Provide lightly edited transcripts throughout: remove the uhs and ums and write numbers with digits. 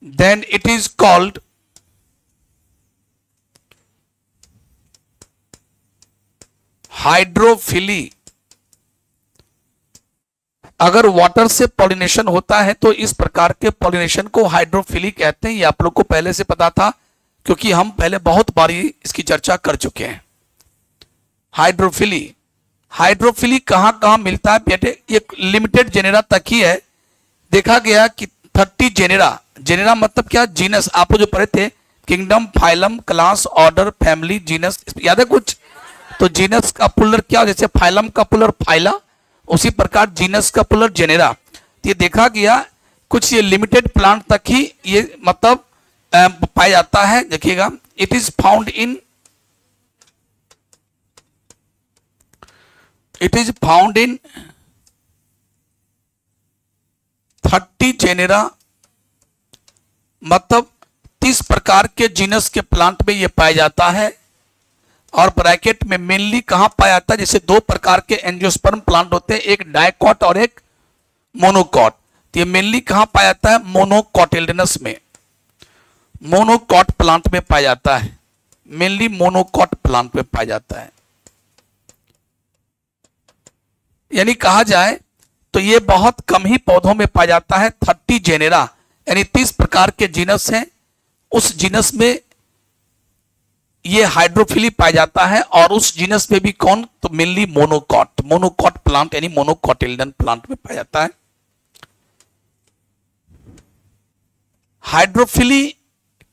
then it is called hydrophily. अगर water से pollination होता है तो इस प्रकार के पॉलिनेशन को हाइड्रोफिली कहते हैं। ये आप लोग को पहले से पता था क्योंकि हम पहले बहुत बार इसकी चर्चा कर चुके हैं। हाइड्रोफिली, हाइड्रोफिली कहां कहां मिलता है बेटे? ये लिमिटेड जेनेरा तक ही है। देखा गया कि 30 जेनेरा, जेनेरा मतलब क्या? जीनस। आप जो पढ़े थे kingdom, phylum, class, order, family, genus, याद है कुछ? तो जीनस का पुलर क्या? जैसे फाइलम का पुलर फाइला, उसी प्रकार जीनस का पुलर जेनेरा। तो ये देखा गया कुछ ये लिमिटेड प्लांट तक ही ये मतलब पाया जाता है। देखिएगा, it is found in 30 genera, मतलब 30 प्रकार के जीनस के प्लांट में ये पाया जाता है। और ब्रैकेट में मेनली कहां पाया जाता है? जैसे 2 प्रकार के एंजियोस्पर्म प्लांट होते हैं, एक डायकॉट और एक मोनोकॉट। तो ये मेनली कहां पाया जाता है? मोनोकॉटिल्डनस में, मोनोकॉट प्लांट में पाया जाता है। मेनली मोनोकॉट प्लांट में पाया जाता है। यानी कहा जाए तो ये बहुत कम ही पौधों में पाया जाता है। 30 जेनेरा यानी 30 प्रकार के जीनस हैं, उस जीनस में ये हाइड्रोफिली पाया जाता है। और उस जीनस में भी कौन? तो मेनली मोनोकॉट, मोनोकॉट प्लांट यानी मोनोकॉटिल्डन प्लांट में पाया जाता है। हाइड्रोफिली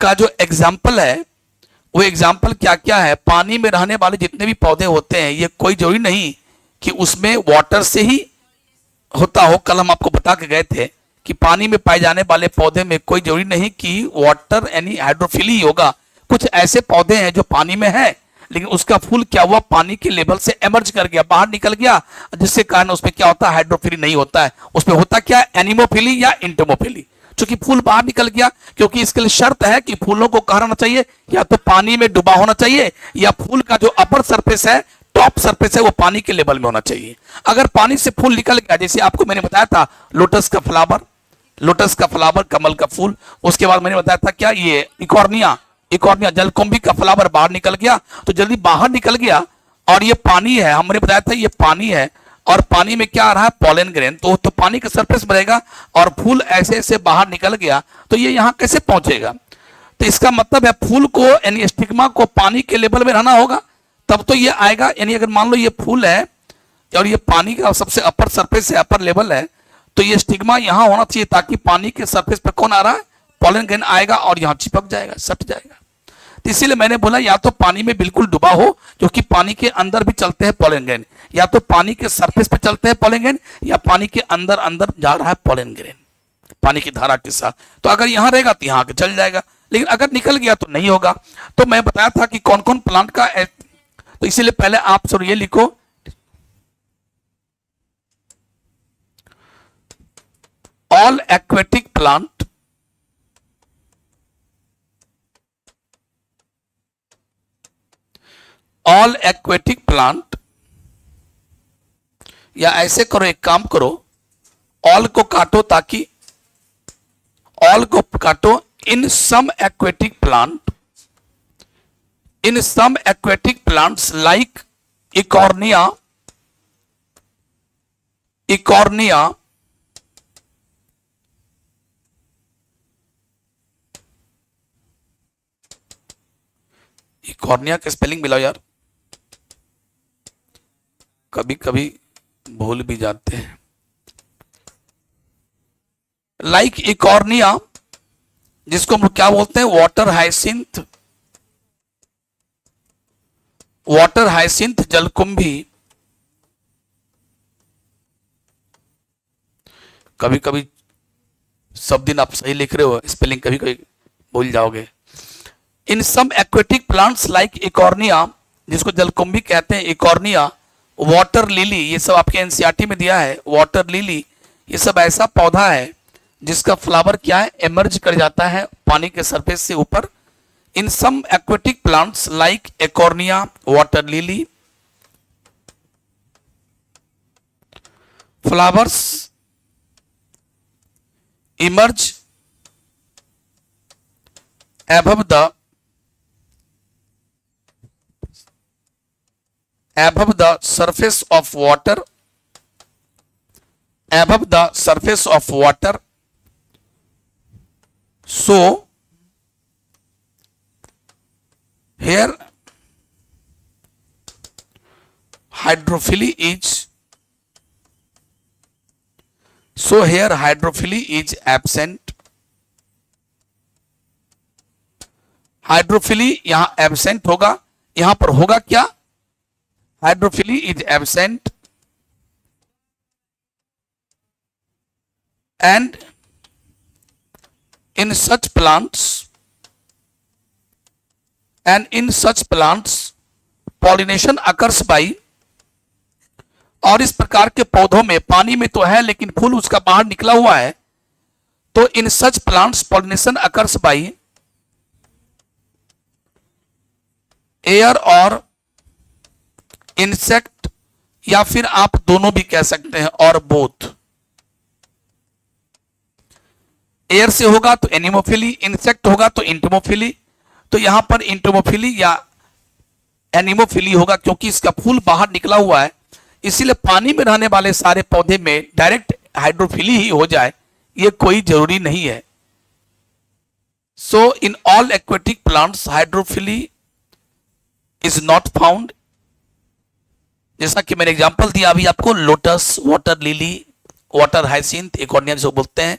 का जो एग्जाम्पल है वो एग्जाम्पल क्या क्या है? पानी में रहने वाले जितने भी पौधे होते हैं, ये कोई जरूरी नहीं कि उसमें वाटर से ही होता हो। कल हम आपको बता के गए थे कि पानी में पाए जाने वाले पौधे में कोई जरूरी नहीं कि वाटर यानी हाइड्रोफिली होगा। कुछ ऐसे पौधे हैं जो पानी में है लेकिन उसका फूल क्या हुआ? पानी के लेवल से एमर्ज कर गया, बाहर निकल गया, जिसके कारण उसमें क्या होता है? हाइड्रोफिली नहीं होता है। उसमें होता क्या? एनिमोफिली या इंटमोफिली। चूंकि फूल बाहर निकल गया, क्योंकि इसके लिए शर्त है कि फूलों को कहाँ रहना चाहिए? या तो पानी में डूबा होना चाहिए या फूल का जो अपर सरफेस है, टॉप सरफेस है, वो पानी के लेवल में होना चाहिए। अगर पानी से फूल निकल गया, जैसे आपको मैंने बताया था लोटस का फ्लावर, लोटस का फ्लावर, कमल का फूल, उसके बाद मैंने बताया था क्या? ये इकॉर्निया, इकॉर्निया जलकुंभी का फ्लावर बाहर निकल गया। तो जल्दी बाहर निकल गया और ये पानी है, हमने बताया था ये पानी है। और पानी में क्या आ रहा है? Pollen grain. तो पानी का सरफेस बढ़ेगा और फूल ऐसे ऐसे बाहर निकल गया, तो ये यहाँ कैसे पहुंचेगा? तो इसका मतलब है फूल को यानी स्टिग्मा को पानी के लेवल में रहना होगा, तब तो ये आएगा। यानी अगर मान लो ये फूल है और ये पानी का सबसे अपर सरफेस है, अपर लेवल है, तो ये स्टिग्मा यहाँ होना चाहिए ताकि पानी के सरफेस पर कौन आ रहा है? पॉलन ग्रेन आएगा और यहाँ चिपक जाएगा, सट जाएगा। तो इसीलिए मैंने बोला या तो पानी में बिल्कुल डूबा हो, क्योंकि पानी के अंदर भी चलते हैं पॉलन ग्रेन, या तो पानी के सरफेस पे चलते हैं पॉलन ग्रेन, या पानी के अंदर अंदर जा रहा है पॉलन ग्रेन पानी की धारा के साथ। तो अगर यहाँ रहेगा तो यहाँ आके चल जाएगा, लेकिन अगर निकल गया तो नहीं होगा। तो मैं बताया था कि कौन कौन प्लांट का, तो इसीलिए पहले आप सर ये लिखो, all aquatic plant all aquatic plant, या ऐसे करो, एक काम करो, ऑल को काटो, ताकि ऑल को काटो। In some aquatic plant, in some aquatic plants like Eichhornia, Eichhornia, Eichhornia का स्पेलिंग मिलाओ यार, कभी कभी भूल भी जाते हैं। लाइक इकॉर्निया, जिसको हम क्या बोलते हैं? वाटर हाइसिंथ, वाटर हाइसिंथ जलकुंभी। कभी कभी सब दिन आप सही लिख रहे हो, स्पेलिंग कभी कभी भूल जाओगे। इन some aquatic plants like Eichhornia, जिसको जलकुंभी कहते हैं, इकॉर्निया, वाटर लिली, ये सब आपके एनसीईआरटी में दिया है। वाटर लिली ये सब ऐसा पौधा है जिसका फ्लावर क्या है? एमर्ज कर जाता है पानी के सरफेस से ऊपर। In some aquatic plants like Eichhornia, water lily, flowers emerge above the surface of water, above the surface of water, so here hydrophily is, so here hydrophily is absent. Hydrophily यहां absent होगा, यहां पर होगा क्या, hydrophily is absent and in such plants pollination occurs by, और इस प्रकार के पौधों में पानी में तो है लेकिन फूल उसका बाहर निकला हुआ है, तो in such plants pollination occurs by air और इंसेक्ट, या फिर आप दोनों भी कह सकते हैं, और बोथ। एयर से होगा तो एनिमोफिली, इंसेक्ट होगा तो इंटमोफिली, तो यहां पर इंटमोफिली या एनिमोफिली होगा क्योंकि इसका फूल बाहर निकला हुआ है, इसीलिए पानी में रहने वाले सारे पौधे में डायरेक्ट हाइड्रोफिली ही हो जाए ये कोई जरूरी नहीं है। So in all aquatic plants hydrophily is not found. जैसा कि मैंने एग्जांपल दिया अभी आपको, lotus, water lily, water hyacinth, इकोनिया जो बोलते हैं,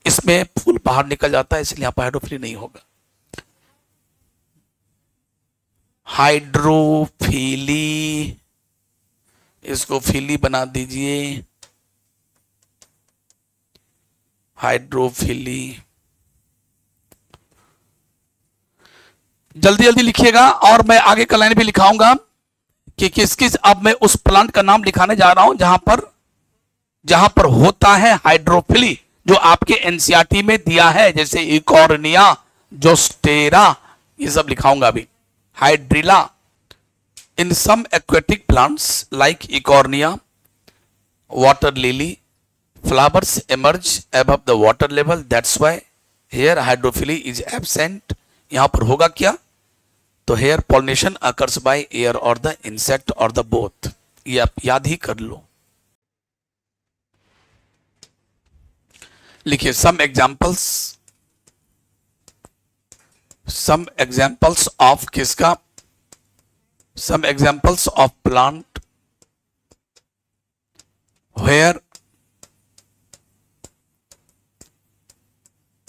इसमें फूल बाहर निकल जाता है, इसलिए यहां पर हाइड्रोफिली नहीं होगा। हाइड्रोफिली, इसको फिली बना दीजिए, हाइड्रोफिली, जल्दी जल्दी लिखिएगा और मैं आगे का लाइन भी लिखाऊंगा कि किस किस, अब मैं उस प्लांट का नाम लिखाने जा रहा हूं जहां पर होता है हाइड्रोफिली, जो आपके एनसीईआरटी में दिया है, जैसे इकोर्निया, जोस्टेरा, ये सब लिखाऊंगा अभी। Hydrilla, in some aquatic plants like Eichhornia, water lily, flowers emerge above the water level, that's why here hydrophily is absent। यहां पर होगा क्या, तो here pollination occurs by air or the insect or the both, ये आप याद ही कर लो। लिखिए some examples of किसका, some examples of plant where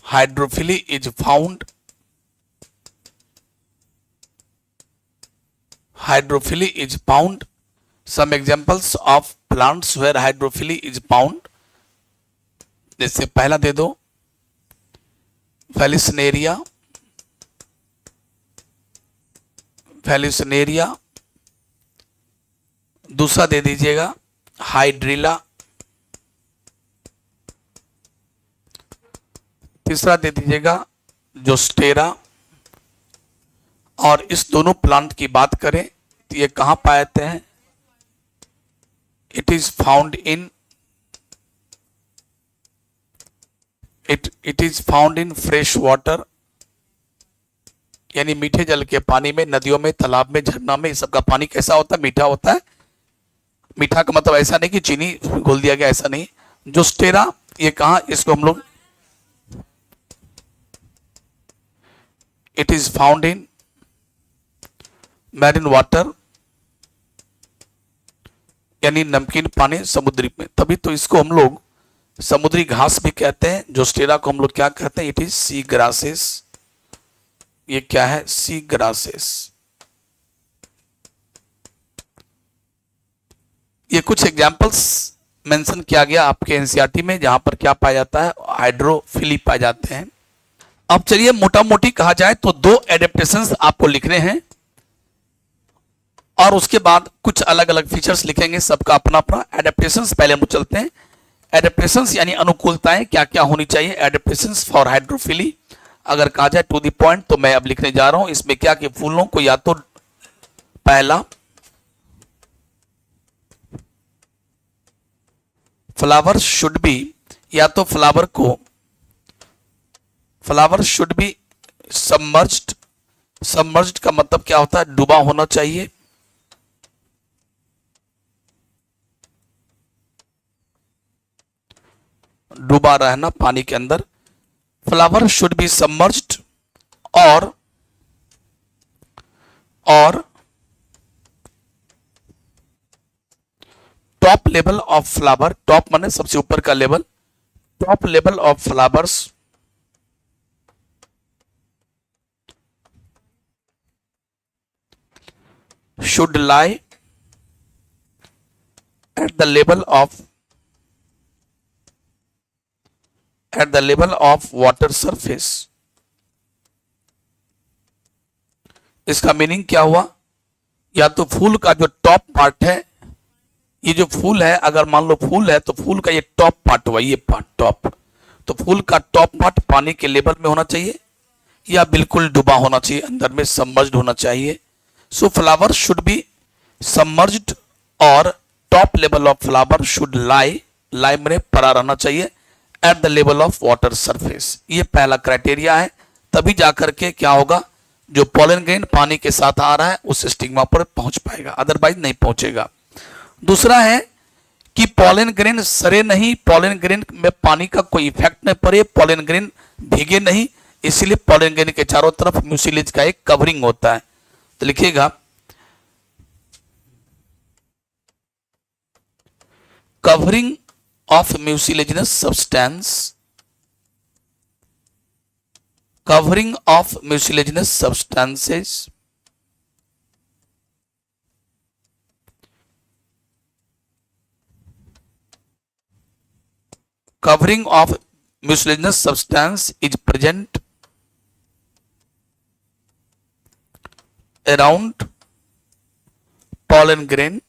hydrophily is found, some examples of plants where hydrophily is found, जैसे पहला दे दो फेलिसनेरिया, दूसरा दे दीजिएगा हाइड्रिला, तीसरा दे दीजिएगा जोस्टेरा। और इस दोनों प्लांट की बात करें तो ये कहां पाए जाते हैं, it is found in fresh water, यानी मीठे जल के पानी में, नदियों में, तालाब में, झरना में, इस सब का पानी कैसा होता है, मीठा होता है। मीठा का मतलब ऐसा नहीं कि चीनी घोल दिया गया, ऐसा नहीं। जोस्टेरा ये कहा, इसको हम लोग it is found in marine water, यानी नमकीन पानी समुद्री में, तभी तो इसको हम लोग समुद्री घास भी कहते हैं। जोस्टेरा को हम लोग क्या कहते हैं, इट इज सी ग्रासेस। ये क्या है, सी ग्रासेस। ये कुछ एग्जाम्पल्स मेंशन किया गया आपके एनसीईआरटी में जहां पर क्या पाया जाता है, हाइड्रोफिली पाए जाते हैं। अब चलिए मोटा मोटी कहा जाए तो दो एडेप्टेशंस आपको लिखने हैं और उसके बाद कुछ अलग अलग फीचर्स लिखेंगे, सबका अपना अपना। एडेप्टेशंस पहले हम चलते हैं। एडेप्टेशंस यानी अनुकूलताएं क्या क्या होनी चाहिए, एडेप्टेशंस फॉर हाइड्रोफिली। अगर कहा जाए टू द पॉइंट तो मैं अब लिखने जा रहा हूं इसमें क्या कि फूलों को या तो पहला फ्लावर शुड बी, या तो flower should be submerged, submerged का मतलब क्या होता है? डूबा होना चाहिए। डूबा रहना पानी के अंदर। फ्लावर शुड बी सबमर्ज्ड और top level of flower, top माने सबसे ऊपर का level, top level of flowers should lie at the level of water surface। इसका मीनिंग क्या हुआ? या तो फूल का जो टॉप पार्ट है, ये जो फूल है, अगर मान लो फूल है तो फूल का ये टॉप पार्ट हुआ, ये पार्ट टॉप, तो फूल का टॉप पार्ट पानी के लेवल में होना चाहिए या बिल्कुल डूबा होना चाहिए, अंदर में सबमर्ज्ड होना चाहिए। So flower should be submerged और top level of flower should lie, lie में पड़ा रहना चाहिए, at the level of water surface. ये पहला क्राइटेरिया है, तभी जाकर के क्या होगा, जो पॉलन ग्रेन पानी के साथ आ रहा है उस स्टिग्मा पर पहुंच पाएगा, अदरवाइज नहीं पहुंचेगा। दूसरा है कि पॉलन ग्रेन सरे नहीं, पॉलन ग्रेन में पानी का कोई इफेक्ट नहीं पड़े, पॉलन ग्रेन भीगे नहीं, इसलिए पॉलन ग्रेन के चारों तरफ म्यूसिलेज का एक कवरिंग होता है। तो लिखिएगा covering of mucilaginous substance, covering of mucilaginous substances covering of mucilaginous substance is present around pollen grain,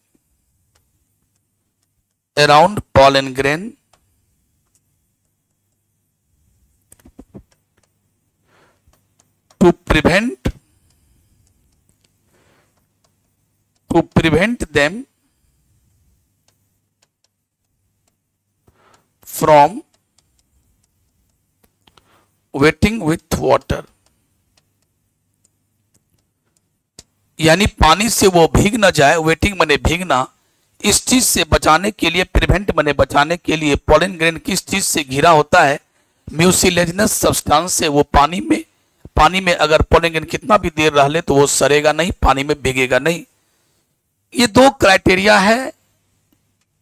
around pollen grain to prevent them from wetting with water। यानी पानी से वो भीग ना जाए, वेटिंग माने भीगना, इस चीज से बचाने के लिए, प्रिवेंट माने बचाने के लिए, पॉलन ग्रेन किस चीज से घिरा होता है? म्यूसिलेजिनस सब्सटेंस से। वो पानी में अगर पॉलन ग्रेन कितना भी देर रह ले तो वो सरेगा नहीं, पानी में भीगेगा नहीं। ये दो क्राइटेरिया है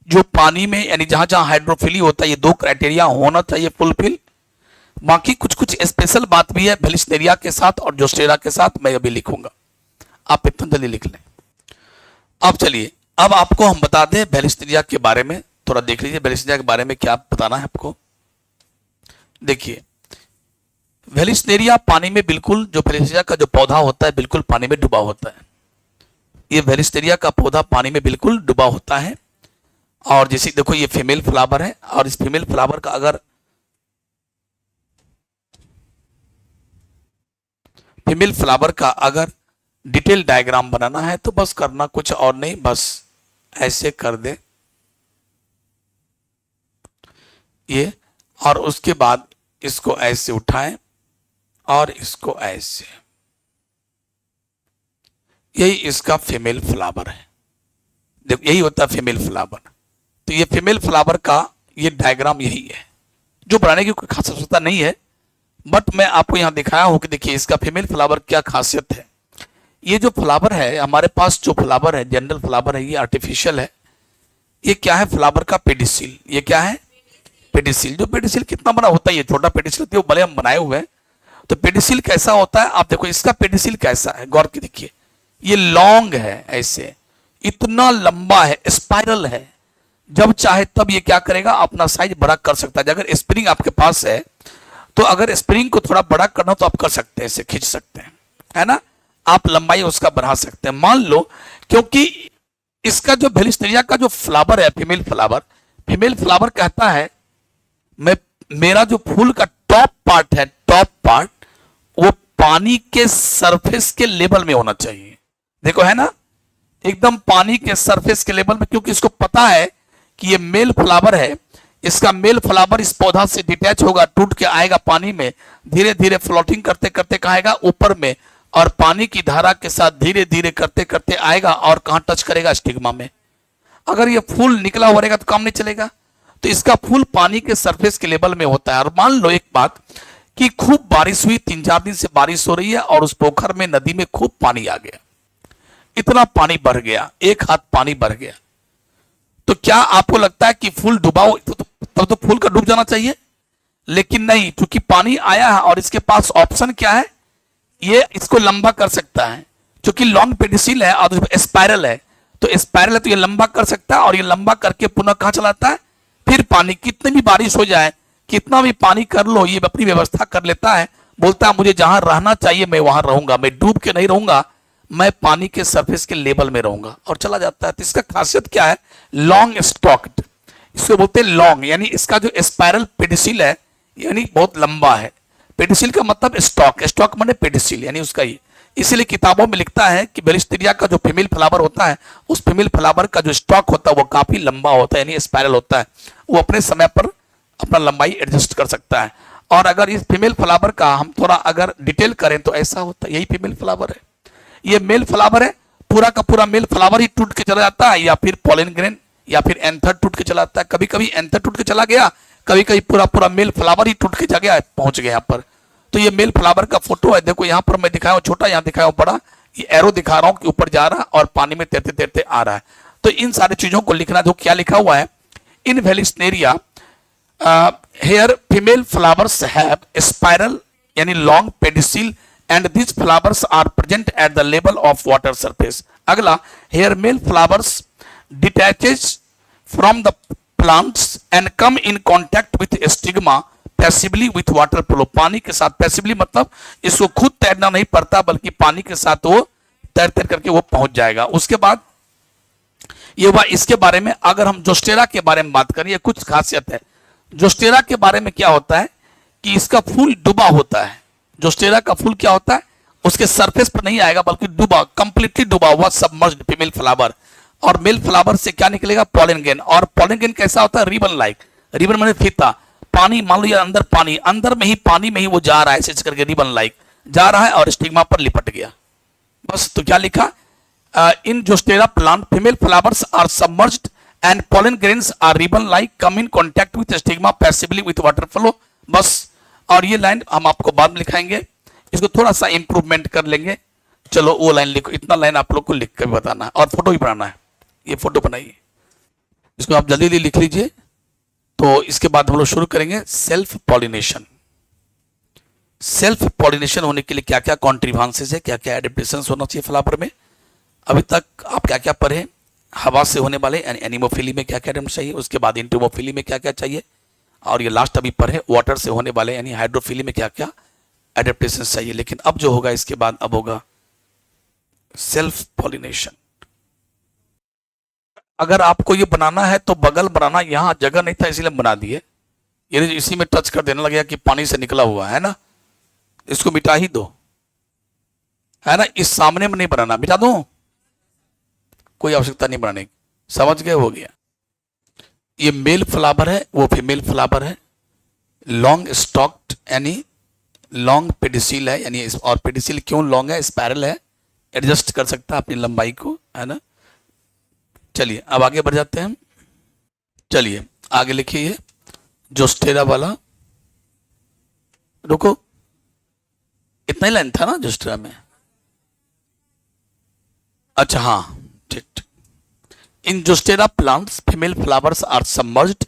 जो पानी में, यानी जहां जहां हाइड्रोफिली होता है, ये दो क्राइटेरिया होना चाहिए फुलफिल। बाकी कुछ कुछ स्पेशल बात भी है वेलिस्नेरिया के साथ और जोस्टेरा के साथ, मैं अभी लिखूंगा, आप इतना जल्दी लिख लें। अब चलिए, अब आपको हम बता दें वेलिस्नेरिया के बारे में, थोड़ा देख लीजिए वेलिस्नेरिया के बारे में क्या बताना है आपको। देखिए वेलिस्नेरिया पानी में बिल्कुल, जो वेलिस्नेरिया का जो पौधा होता है बिल्कुल पानी में डूबा होता है। ये वेलिस्नेरिया का पौधा पानी में बिल्कुल डूबा होता है। और जैसे देखो ये फीमेल फ्लावर है, और इस फीमेल फ्लावर का अगर डिटेल डायग्राम बनाना है तो बस करना कुछ और नहीं, बस ऐसे कर दे ये, और उसके बाद इसको ऐसे उठाएं और इसको ऐसे, यही इसका फीमेल फ्लावर है। देखो यही होता है फीमेल फ्लावर। तो ये फीमेल फ्लावर का ये डायग्राम यही है, जो बनाने की कोई खास आवश्यकता नहीं है, बट मैं आपको यहां दिखाया हूं कि देखिए इसका फीमेल फ्लावर क्या खासियत है। ये जो फ्लावर है हमारे पास, जो फ्लावर है जनरल फ्लावर है, ये आर्टिफिशियल है। ये क्या है? फ्लावर का पेडिसिल। ये क्या है? पेडिसिल। जो पेडिसिल कितना बड़ा होता है, ये छोटा पेडिसिल होता है, वो बड़े हम बनाए हुए हैं। तो पेडिसिल कैसा होता है आप देखो, इसका पेडिसिल कैसा है, गौर के देखिए, ये लॉन्ग है, ऐसे इतना लंबा है, स्पाइरल है। जब चाहे तब ये क्या करेगा, अपना साइज बड़ा कर सकता है। अगर स्प्रिंग आपके पास है तो अगर स्प्रिंग को थोड़ा बड़ा करना तो आप कर सकते हैं, इसे खींच सकते हैं, है ना, आप लंबाई उसका बढ़ा सकते हैं। मान लो, क्योंकि इसका जो वेलिस्नेरिया का जो फ्लावर है, फीमेल फ्लावर कहता है मेरा जो फूल का टॉप पार्ट है, टॉप पार्ट वो पानी के सरफेस के लेवल में होना चाहिए। देखो है ना, एकदम पानी के सरफेस के लेवल में, क्योंकि इसको पता है कि ये मेल फ्लावर है, इसका मेल फ्लावर इस पौधा से डिटैच होगा, टूट के आएगा पानी में, धीरे धीरे फ्लोटिंग करते करते कहाँ आएगा, ऊपर में, और पानी की धारा के साथ धीरे धीरे करते करते आएगा और कहाँ टच करेगा, स्टिग्मा में। अगर ये फूल निकला हुआ रहेगा तो काम नहीं चलेगा। तो इसका फूल पानी के सरफेस के लेवल में होता है। और मान लो एक बात कि खूब बारिश हुई, 3-4 दिन से बारिश हो रही है और उस पोखर में, नदी में खूब पानी आ गया, इतना पानी बढ़ गया, 1 हाथ पानी बढ़ गया, तो क्या आपको लगता है कि फूल डूबा हो? तब तो फूल का डूब जाना चाहिए, लेकिन नहीं, क्योंकि पानी आया है और इसके पास ऑप्शन क्या है, ये इसको लंबा कर सकता है, क्योंकि लॉन्ग पेडिसिल है और स्पाइरल है, तो स्पाइरल है तो ये लंबा कर सकता है, और ये लंबा करके पुनः कहां चलाता है, फिर पानी, कितनी भी बारिश हो जाए, कितना भी पानी कर लो, ये अपनी व्यवस्था कर लेता है, बोलता है मुझे जहां रहना चाहिए मैं वहां रहूंगा, मैं डूब के नहीं रहूंगा, मैं पानी के सरफेस के लेवल में रहूंगा, और चला जाता है। तो इसका खासियत क्या है, लॉन्ग स्टॉक्ड, इसको बोलते हैं लॉन्ग, यानी इसका जो स्पाइरल पेडिसिल है यानी बहुत लंबा है। पेडिसिल का मतलब स्टॉक, स्टॉक माने पेडिसिल, यानी उसका ये, इसीलिए किताबों में लिखता है कि बेलिस्टेरिया का जो फीमेल फ्लावर होता है, उस फीमेल फ्लावर का जो स्टॉक होता है वो काफी लंबा होता है, यानी स्पाइरल होता है, वो अपने समय पर अपना लंबाई एडजस्ट कर सकता है। और अगर इस फीमेल फ्लावर का हम थोड़ा अगर डिटेल करें तो ऐसा होता है, यही फीमेल फ्लावर है, ये मेल फ्लावर है, पूरा का पूरा मेल फ्लावर ही टूट के चला जाता है, या फिर पॉलन ग्रेन या फिर एंथर टूट के चला जाता है, कभी कभी एंथर टूट के चला गया, कभी कभी पूरा पूरा मेल फ्लावर ही टूट के जा गया, पहुंच गया यहाँ पर। तो ये मेल फ्लावर का फोटो है, देखो यहाँ पर मैं दिखाया हूँ छोटा, यहाँ दिखाया हूँ बड़ा, ये एरो दिखा रहा हूँ कि ऊपर जा रहा है और पानी में तैरते तैरते आ रहा है। तो इन सारी चीजों को लिखना, जो क्या लिखा हुआ है, in Vallisneria here female flowers have spiral यानी long pedicel and these flowers are present at the level of water surface. अगला, here male flowers detaches from the plants and come in contact with stigma passively with water flow. पानी के साथ passively मतलब इसको खुद तैरना नहीं पड़ता, बल्कि पानी के साथ वो तैर तैर करके वो पहुंच जाएगा। उसके बाद ये हुआ इसके बारे में। अगर हम जोस्टेरा के बारे में बात करें, ये कुछ खासियत है जोस्टेरा के बारे में। क्या होता है कि इसका फूल डूबा होता है, जोस्टेरा का फूल क्या होता है, उसके सरफेस पर नहीं आएगा बल्कि डूबा, कंप्लीटली डूबा हुआ, सबमर्ज्ड फीमेल फ्लावर। और मेल फ्लावर से क्या निकलेगा, पॉलन ग्रेन। और पॉलन ग्रेन कैसा होता है, रिबन लाइक, रिबन माने फीता, पानी, मान लो अंदर पानी, अंदर में ही पानी में ही वो जा रहा है, ऐसे करके रिबन लाइक जा रहा है और स्टिग्मा पर लिपट गया, बस। तो क्या लिखा, in Zostera plant female flowers are submerged and pollen grains are ribbon like, come in contact with stigma passively with water flow, बस। और ये लाइन हम आपको बाद में लिखाएंगे, इसको थोड़ा सा इंप्रूवमेंट कर लेंगे। चलो वो लाइन लिखो, इतना लाइन आप लोग को लिख कर बताना है और फोटो भी बनाना है, ये फोटो बनाइए, इसको आप जल्दी जल्दी लिख लीजिए। तो इसके बाद हम लोग शुरू करेंगे सेल्फ पॉलिनेशन। सेल्फ पॉलिनेशन होने के लिए क्या क्या कॉन्ट्रीवांसेस है, क्या क्या एडेप्टेशन होना चाहिए फ्लावर में। अभी तक आप क्या क्या पढ़े, हवा से होने वाले एनिमोफिली में क्या क्या एडेप्ट चाहिए, उसके बाद इंटोमोफिली में क्या क्या चाहिए, और ये लास्ट अभी पढ़े वाटर से होने वाले यानी हाइड्रोफिली में क्या क्या एडेप्टेशन चाहिए। लेकिन अब जो होगा इसके बाद अब होगा सेल्फ पॉलिनेशन। अगर आपको ये बनाना है तो बगल बनाना, यहां जगह नहीं था इसलिए बना दिए, ये इसी में टच कर देना लगेगा कि पानी से निकला हुआ है ना, इसको मिटा ही दो, है ना, इस सामने में नहीं बनाना, मिटा दो, कोई आवश्यकता नहीं बनाने की, समझ गए, हो गया। ये मेल फ्लावर है, वो फीमेल फ्लावर है, लॉन्ग स्टॉक्ड यानी लॉन्ग पेडिसिल है, यानी और पेडिसिल क्यों लॉन्ग है, स्पाइरल है, एडजस्ट कर सकता है अपनी लंबाई को, है ना। चलिए अब आगे बढ़ जाते हैं। चलिए आगे लिखिए, ये जोस्टेरा वाला, रुको, इतना ही लाइन था ना जोस्टेरा में, अच्छा हाँ ठीक ठीक। In Joostera plants, female flowers are submerged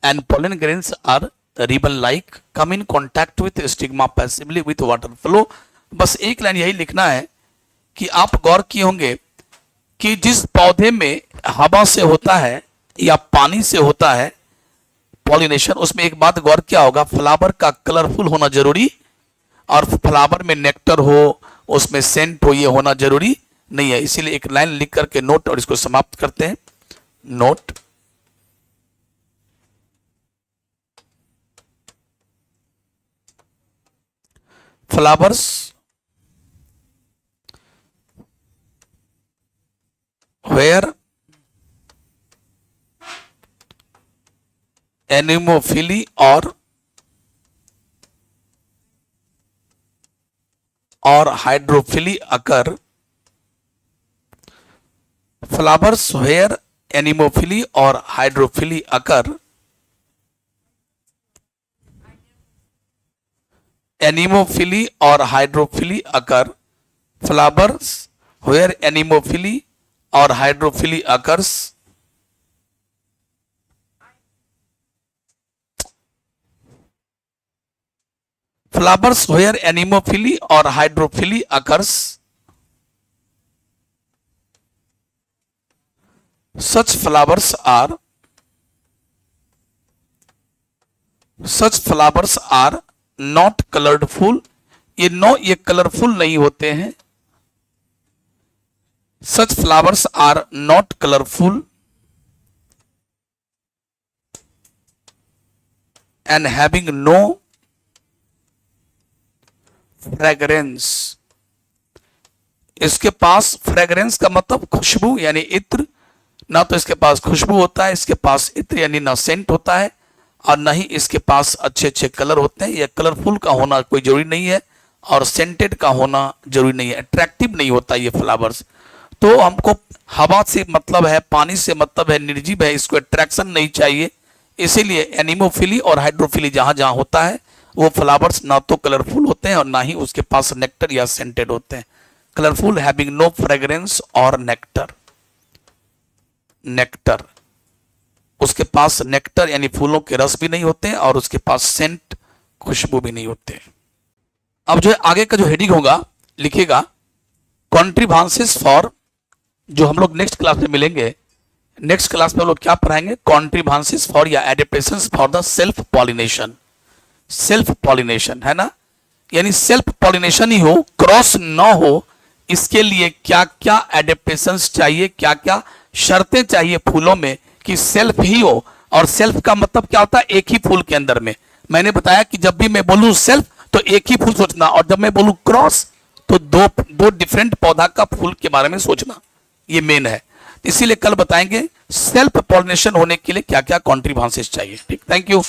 and pollen grains are ribbon-like, come in contact with stigma passively with water flow. बस एक लाइन यही लिखना है कि आप गौर किए होंगे कि जिस पौधे में हवा से होता है या पानी से होता है पॉलिनेशन, उसमें एक बात गौर किया होगा, फ्लावर का कलरफुल होना जरूरी, और फ्लावर में नेक्टर हो, उसमें सेंट हो, ये होना जरूरी नहीं है। इसीलिए एक लाइन लिख करके नोट, और इसको समाप्त करते हैं। नोट, फ्लावर्स वेयर एनिमोफिली और hydrophily occur flowers where anemophily और हाइड्रोफिली अकर एनिमोफिली और hydrophily occur flowers where anemophily और hydrophily occurs flowers where anemophily or hydrophily occurs. Such flowers are not colorful. ये कलरफुल नहीं होते हैं. Such flowers are not colorful and having no fragrance. इसके पास fragrance का मतलब खुशबू यानी इत्र, ना तो इसके पास खुशबू होता है, इसके पास इत्र यानी ना सेंट होता है, और ना ही इसके पास अच्छे अच्छे कलर होते हैं. यह कलरफुल का होना कोई जरूरी नहीं है और सेंटेड का होना जरूरी नहीं है. अट्रैक्टिव नहीं होता ये फ्लावर्स. तो हमको हवा से मतलब है, पानी से मतलब है, निर्जीव है, इसको अट्रैक्शन नहीं चाहिए. इसीलिए एनिमोफिली और हाइड्रोफिली जहां जहां होता है वो फ्लावर्स ना तो कलरफुल होते हैं और ना ही उसके पास नेक्टर या सेंटेड होते हैं. कलरफुल हैविंग नो फ्रेग्रेंस और नेक्टर उसके पास नेक्टर यानी फूलों के रस भी नहीं होते हैं और उसके पास सेंट खुशबू भी नहीं होते. अब जो आगे का जो हेडिंग होगा लिखिएगा कॉन्ट्रीभांसेस फॉर, जो हम लोग नेक्स्ट क्लास में मिलेंगे. नेक्स्ट क्लास में हम लोग क्या पढ़ाएंगे? कॉन्ट्रीभांसेस फॉर या adaptations for the self pollination. Self pollination है ना, यानी सेल्फ पॉलिनेशन ही हो, क्रॉस ना हो, इसके लिए क्या क्या एडेप्टेशंस चाहिए, क्या क्या शर्तें चाहिए फूलों में कि सेल्फ ही हो. और सेल्फ का मतलब क्या होता है? एक ही फूल के अंदर में. मैंने बताया कि जब भी मैं बोलूं सेल्फ तो एक ही फूल सोचना, और जब मैं बोलूं क्रॉस तो दो डिफरेंट पौधा का फूल के बारे में सोचना. ये मेन है. इसीलिए कल बताएंगे सेल्फ पॉलिनेशन होने के लिए क्या क्या कॉन्ट्रीभांसेस चाहिए. ठीक, थैंक यू.